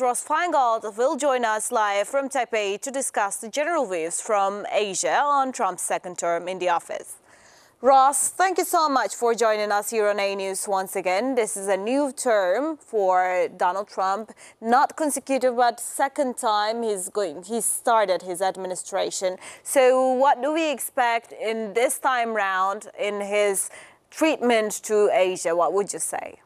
Ross Feingold will join us live from Taipei to discuss the general views from Asia on Trump's second term in the office. Ross, thank you so much for joining us here on A News once again. This is a new term for Donald Trump, not consecutive, but second time he started his administration. So what do we expect in this time round in his treatment to Asia? What would you say?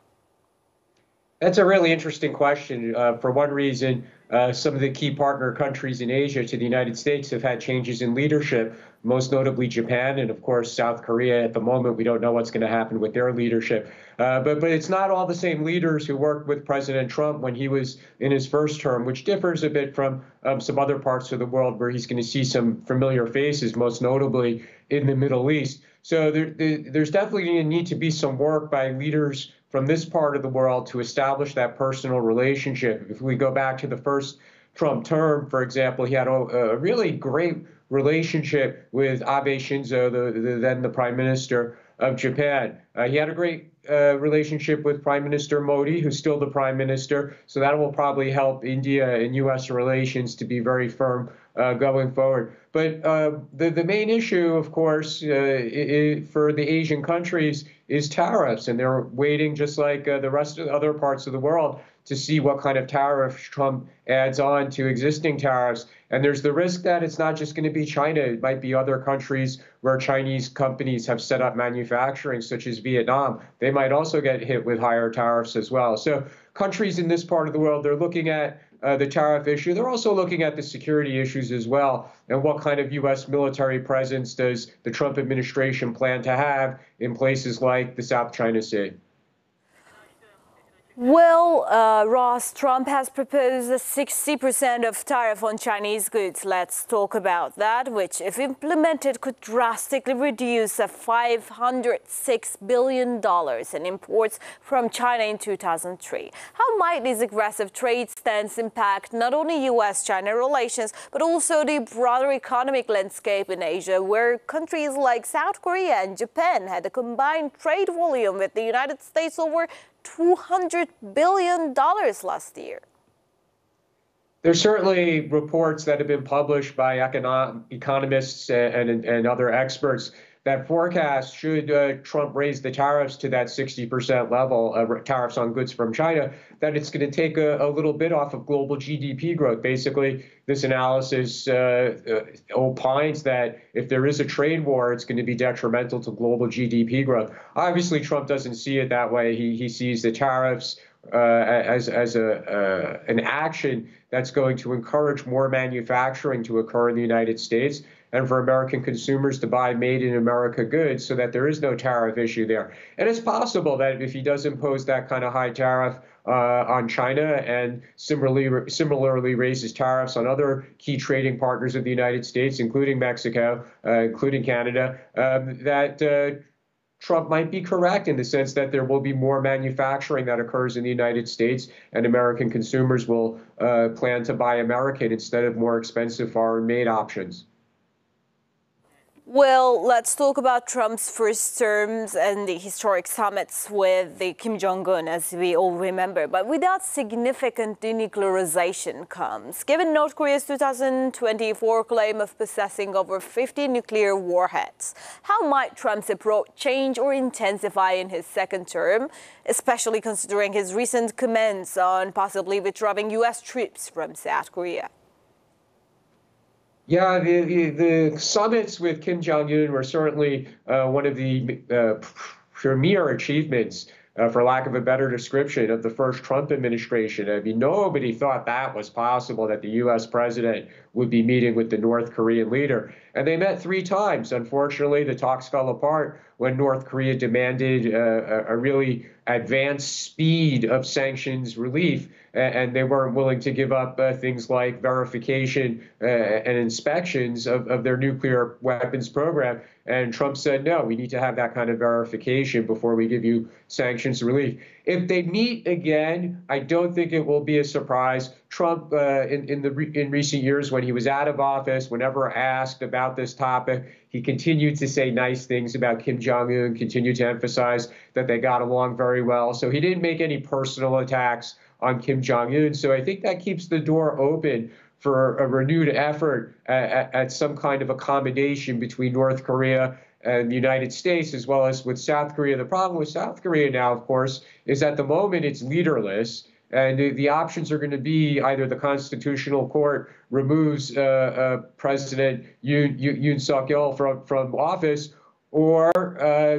That's a really interesting question. For one reason, some of the key partner countries in Asia to the United States have had changes in leadership, most notably Japan and, of course, South Korea. At the moment, we don't know what's going to happen with their leadership. But it's not all the same leaders who worked with President Trump when he was in his first term, which differs a bit from some other parts of the world where he's going to see some familiar faces, most notably in the Middle East. So there's definitely going to need to be some work by leaders from this part of the world to establish that personal relationship. If we go back to the first Trump term, for example, he had a really great relationship with Abe Shinzo, then the Prime Minister of Japan. He had a great relationship with Prime Minister Modi, who's still the Prime Minister. So that will probably help India and U.S. relations to be very firm going forward. But the main issue, of course, for the Asian countries is tariffs. And they're waiting, just like the rest of the other parts of the world, to see what kind of tariff Trump adds on to existing tariffs. And there's the risk that it's not just going to be China. It might be other countries where Chinese companies have set up manufacturing, such as Vietnam. They might also get hit with higher tariffs as well. So countries in this part of the world, they're looking at the tariff issue. They're also looking at the security issues as well, and what kind of U.S. military presence does the Trump administration plan to have in places like the South China Sea. Well, Ross, Trump has proposed a 60% of tariff on Chinese goods. Let's talk about that, which, if implemented, could drastically reduce $506 billion in imports from China in 2003. How might this aggressive trade stance impact not only U.S.-China relations, but also the broader economic landscape in Asia, where countries like South Korea and Japan had a combined trade volume with the United States over $200 billion last year? There's certainly reports that have been published by economists and other experts that forecast, should Trump raise the tariffs to that 60% level, tariffs on goods from China, that it's going to take a little bit off of global GDP growth. Basically, this analysis opines that if there is a trade war, it's going to be detrimental to global GDP growth. Obviously, Trump doesn't see it that way. He sees the tariffs as an action that's going to encourage more manufacturing to occur in the United States, and for American consumers to buy made in America goods, so that there is no tariff issue there. And it's possible that if he does impose that kind of high tariff on China and similarly raises tariffs on other key trading partners of the United States, including Mexico, including Canada, that Trump might be correct in the sense that there will be more manufacturing that occurs in the United States, and American consumers will plan to buy American instead of more expensive foreign-made options. Well, let's talk about Trump's first terms and the historic summits with the Kim Jong-un, as we all remember. But without significant denuclearization comes, given North Korea's 2024 claim of possessing over 50 nuclear warheads, how might Trump's approach change or intensify in his second term, especially considering his recent comments on possibly withdrawing U.S. troops from South Korea? Yeah, the summits with Kim Jong-un were certainly one of the premier achievements, for lack of a better description, of the first Trump administration. I mean, nobody thought that was possible, that the U.S. president would be meeting with the North Korean leader. And they met 3 times. Unfortunately, the talks fell apart when North Korea demanded a really advanced speed of sanctions relief, and they weren't willing to give up things like verification and inspections of their nuclear weapons program. And Trump said, no, we need to have that kind of verification before we give you sanctions relief. If they meet again, I don't think it will be a surprise. Trump, in recent years, when he was out of office, whenever asked about this topic, he continued to say nice things about Kim Jong-un, continued to emphasize that they got along very well. So he didn't make any personal attacks on Kim Jong-un. So I think that keeps the door open for a renewed effort at some kind of accommodation between North Korea and the United States, as well as with South Korea. The problem with South Korea now, of course, is at the moment it's leaderless. And the options are going to be either the Constitutional Court removes President Yoon Suk-yeol from office, or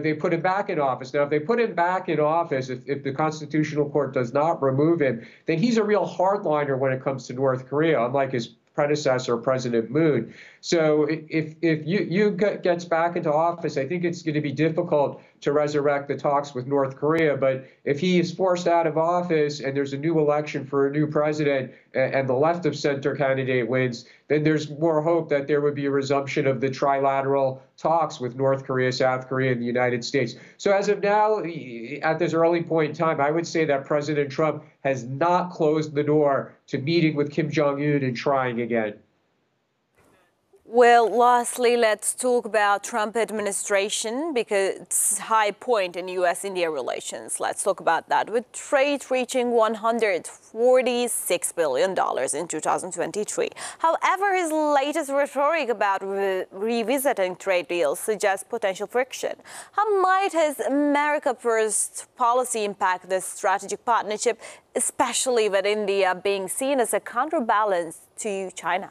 they put him back in office. Now, if they put him back in office, if the Constitutional Court does not remove him, then he's a real hardliner when it comes to North Korea, unlike his predecessor, President Moon. So if Yoon gets back into office, I think it's going to be difficult to resurrect the talks with North Korea. But if he is forced out of office and there's a new election for a new president and the left of center candidate wins, then there's more hope that there would be a resumption of the trilateral talks with North Korea, South Korea, and the United States. So as of now, at this early point in time, I would say that President Trump has not closed the door to meeting with Kim Jong-un and trying again. Well, lastly, let's talk about Trump administration because it's a high point in U.S.-India relations. Let's talk about that, with trade reaching $146 billion in 2023. However, his latest rhetoric about revisiting trade deals suggests potential friction. How might his America First policy impact this strategic partnership, especially with India being seen as a counterbalance to China?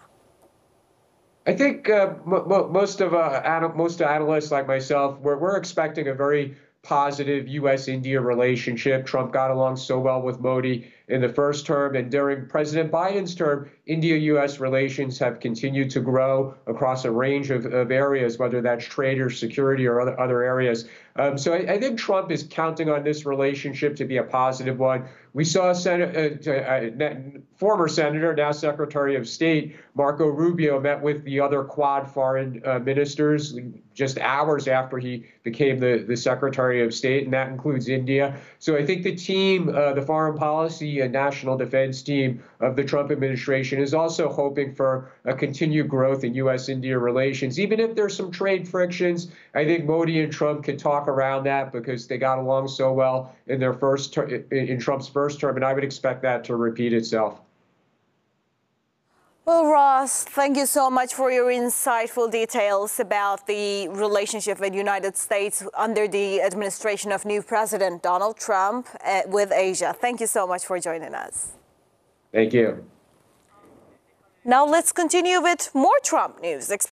I think most analysts like myself, we're expecting a very positive U.S.-India relationship. Trump got along so well with Modi in the first term, and during President Biden's term, India-U.S. relations have continued to grow across a range of areas, whether that's trade or security or other areas. So I think Trump is counting on this relationship to be a positive one. We saw former Senator, now Secretary of State, Marco Rubio, met with the other Quad foreign ministers just hours after he became the Secretary of State, and that includes India. So I think the team, the foreign policy and national defense team of the Trump administration, is also hoping for a continued growth in U.S.-India relations. Even if there's some trade frictions, I think Modi and Trump can talk around that because they got along so well in their in Trump's first term, and I would expect that to repeat itself. Well, Ross, thank you so much for your insightful details about the relationship with the United States under the administration of new President Donald Trump with Asia. Thank you so much for joining us. Thank you. Now let's continue with more Trump news.